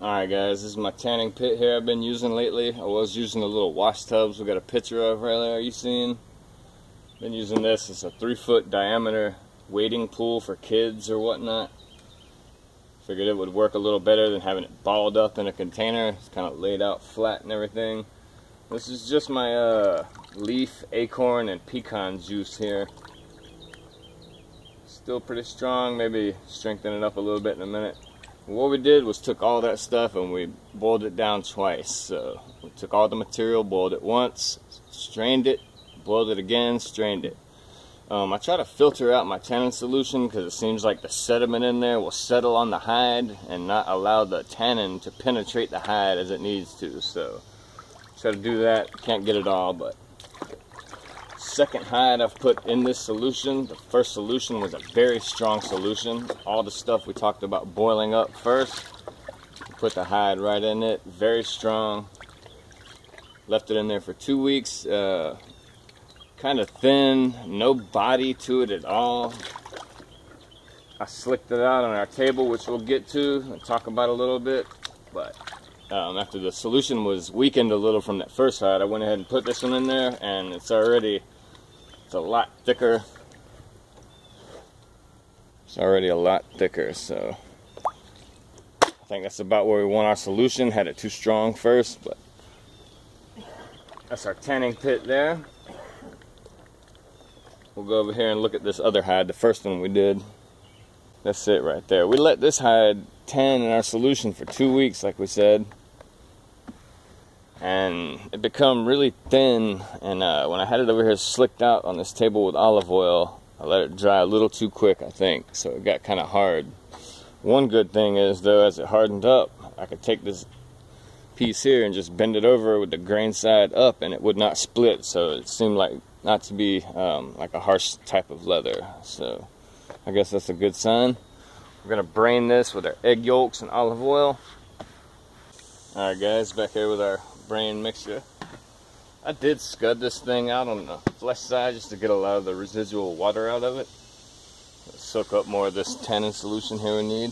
Alright guys, this is my tanning pit here I've been using lately. I was using the little wash tubs we got a picture of right there, you seen? Been using this. It's a 3-foot diameter wading pool for kids or whatnot. Figured it would work a little better than having it balled up in a container. It's kind of laid out flat and everything. This is just my leaf, acorn, and pecan juice here. Still pretty strong, maybe strengthen it up a little bit in a minute. What we did was took all that stuff and we boiled it down twice. So we took all the material, boiled it once, strained it, boiled it again, strained it. I try to filter out my tannin solution because it seems like the sediment in there will settle on the hide and not allow the tannin to penetrate the hide as it needs to. So try to do that. Can't get it all, but second hide I've put in this solution. The first solution was a very strong solution. All the stuff we talked about boiling up first, put the hide right in it, very strong. Left it in there for 2 weeks. Kind of thin, no body to it at all. I slicked it out on our table, which we'll get to and talk about a little bit. But after the solution was weakened a little from that first hide, I went ahead and put this one in there, and it's a lot thicker. It's already a lot thicker, so I think that's about where we want our solution. Had it too strong first, but that's our tanning pit there. We'll go over here and look at this other hide, the first one we did. That's it right there. We let this hide tan in our solution for 2 weeks, like we said. And it become really thin, and when I had it over here slicked out on this table with olive oil, I let it dry a little too quick, I think, so it got kind of hard. One good thing is, though, as it hardened up, I could take this piece here and just bend it over with the grain side up, and it would not split, so it seemed like not to be like a harsh type of leather. So I guess that's a good sign. We're gonna brain this with our egg yolks and olive oil. Alright guys, back here with our brain mixture. I did scud this thing out on the flesh side just to get a lot of the residual water out of it. Soak up more of this tannin solution here we need.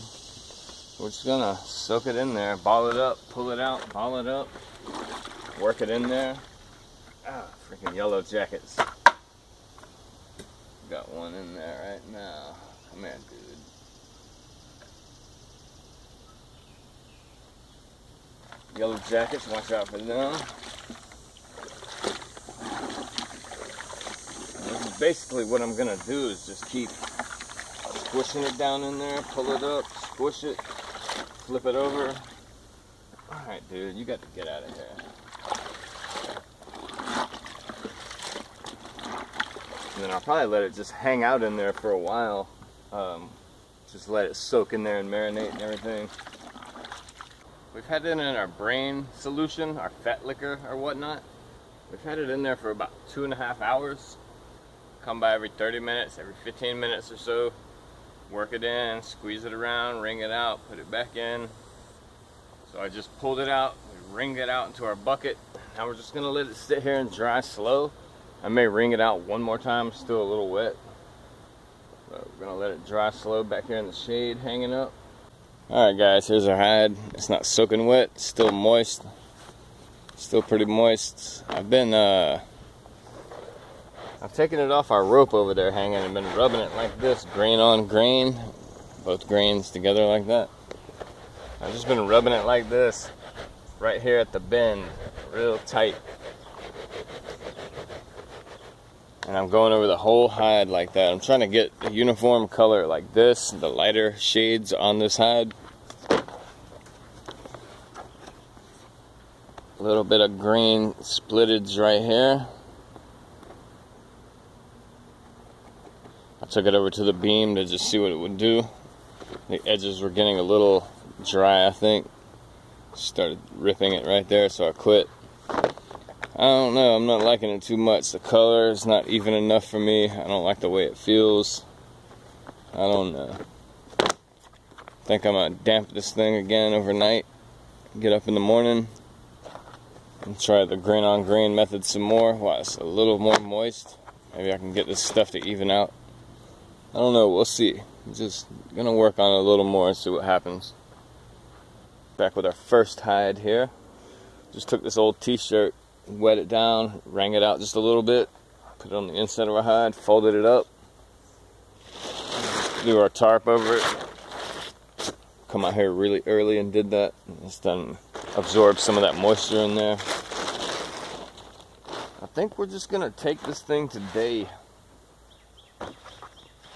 We're just gonna soak it in there, ball it up, pull it out, ball it up, work it in there. Ah, freaking yellow jackets. Got one in there right now. Come here, dude. Yellow jackets, watch out for them. This is basically what I'm gonna do, is just keep squishing it down in there, pull it up, squish it, flip it over. Alright, dude, you got to get out of here. And then I'll probably let it just hang out in there for a while. Just let it soak in there and marinate and everything. We've had it in our brain solution, our fat liquor or whatnot. We've had it in there for about 2.5 hours. Come by every 30 minutes, every 15 minutes or so. Work it in, squeeze it around, wring it out, put it back in. So I just pulled it out, we wringed it out into our bucket. Now we're just gonna let it sit here and dry slow. I may wring it out one more time, still a little wet. But we're gonna let it dry slow back here in the shade, hanging up. Alright guys, here's our hide. It's not soaking wet, it's still moist. Still pretty moist. I've taken it off our rope over there hanging and been rubbing it like this, grain on grain. Both grains together like that. I've just been rubbing it like this, right here at the bend, real tight. And I'm going over the whole hide like that. I'm trying to get a uniform color like this, the lighter shades on this hide. A little bit of green splittage right here. I took it over to the beam to just see what it would do. The edges were getting a little dry, I think. Started ripping it right there, so I quit. I don't know, I'm not liking it too much. The color is not even enough for me. I don't like the way it feels. I don't know. I think I'm gonna damp this thing again overnight. Get up in the morning and try the grain on grain method some more while it's a little more moist. Maybe I can get this stuff to even out. I don't know, we'll see. I'm just gonna work on it a little more and see what happens. Back with our first hide here. Just took this old t-shirt, wet it down, wrung it out just a little bit, put it on the inside of our hide, folded it up, threw our tarp over it. Come out here really early and did that. It's done absorb some of that moisture in there. I think we're just gonna take this thing today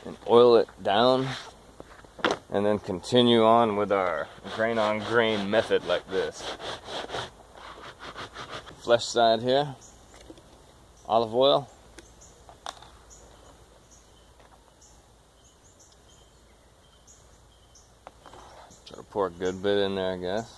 and oil it down, and then continue on with our grain on grain method like this. Flesh side here, olive oil. Try to pour a good bit in there, I guess.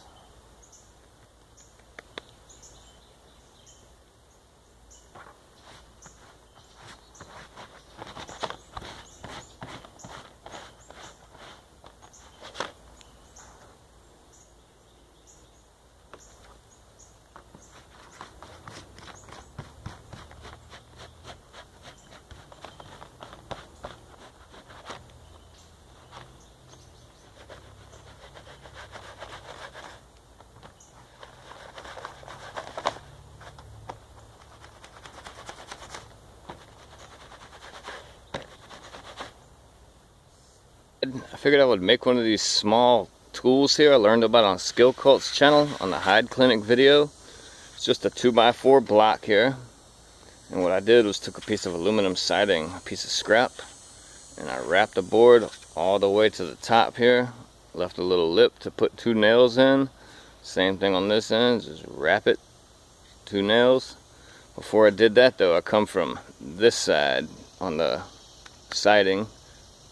I figured I would make one of these small tools here I learned about on Skill Cult's channel on the Hide Clinic video. It's just a 2x4 block here, and what I did was took a piece of aluminum siding, a piece of scrap, and I wrapped the board all the way to the top here, left a little lip to put 2 nails in. Same thing on this end, just wrap it, 2 nails. Before I did that though, I come from this side on the siding,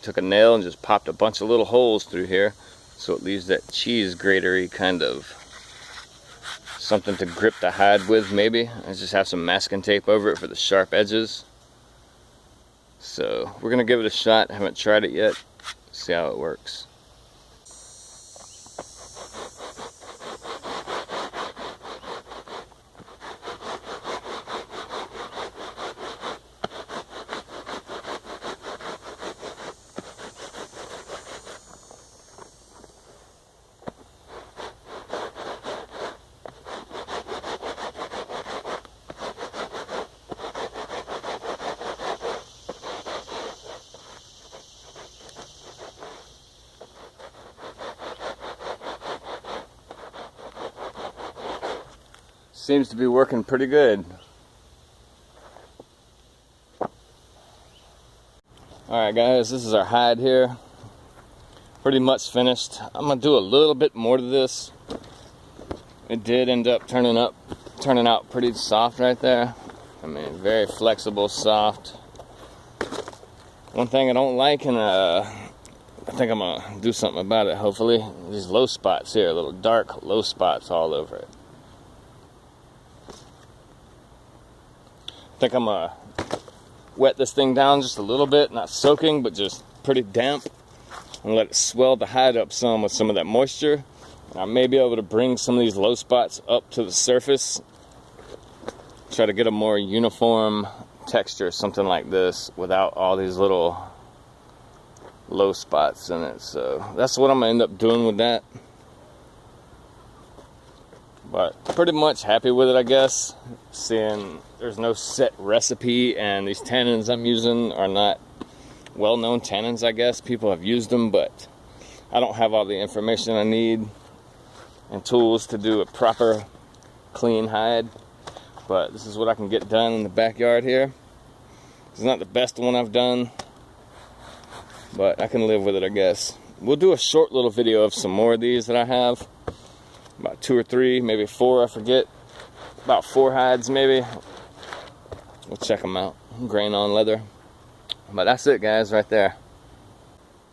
took a nail and just popped a bunch of little holes through here so it leaves that cheese gratery kind of something to grip the hide with. Maybe I just have some masking tape over it for the sharp edges. So we're gonna give it a shot. I haven't tried it yet. See how it works. Seems to be working pretty good. Alright guys, this is our hide here. Pretty much finished. I'm gonna do a little bit more to this. It did end up turning out pretty soft right there. I mean, very flexible, soft. One thing I don't like, and I think I'm gonna do something about it hopefully, these low spots here, little dark low spots all over it. I think I'm gonna wet this thing down just a little bit, not soaking, but just pretty damp, and let it swell the hide up some with some of that moisture. And I may be able to bring some of these low spots up to the surface, try to get a more uniform texture, something like this, without all these little low spots in it. So that's what I'm gonna end up doing with that. But pretty much happy with it, I guess. Seeing there's no set recipe, and these tannins I'm using are not well-known tannins, I guess. People have used them, but I don't have all the information I need and tools to do a proper clean hide. But this is what I can get done in the backyard here. It's not the best one I've done, but I can live with it, I guess. We'll do a short little video of some more of these that I have. About 2 or 3, maybe 4, I forget. About 4 hides maybe. We'll check them out. Grain on leather. But that's it guys, right there.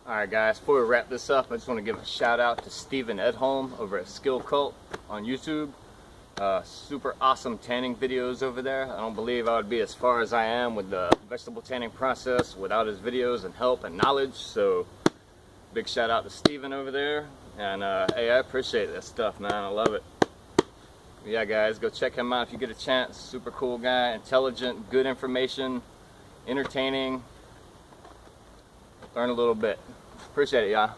Alright guys, before we wrap this up, I just want to give a shout out to Stephen Edholm over at Skill Cult on YouTube. Super awesome tanning videos over there. I don't believe I would be as far as I am with the vegetable tanning process without his videos and help and knowledge. So big shout out to Stephen over there. And hey, I appreciate that stuff, man. I love it. Yeah guys, go check him out if you get a chance. Super cool guy, intelligent, good information, entertaining. Learn a little bit. Appreciate it, y'all.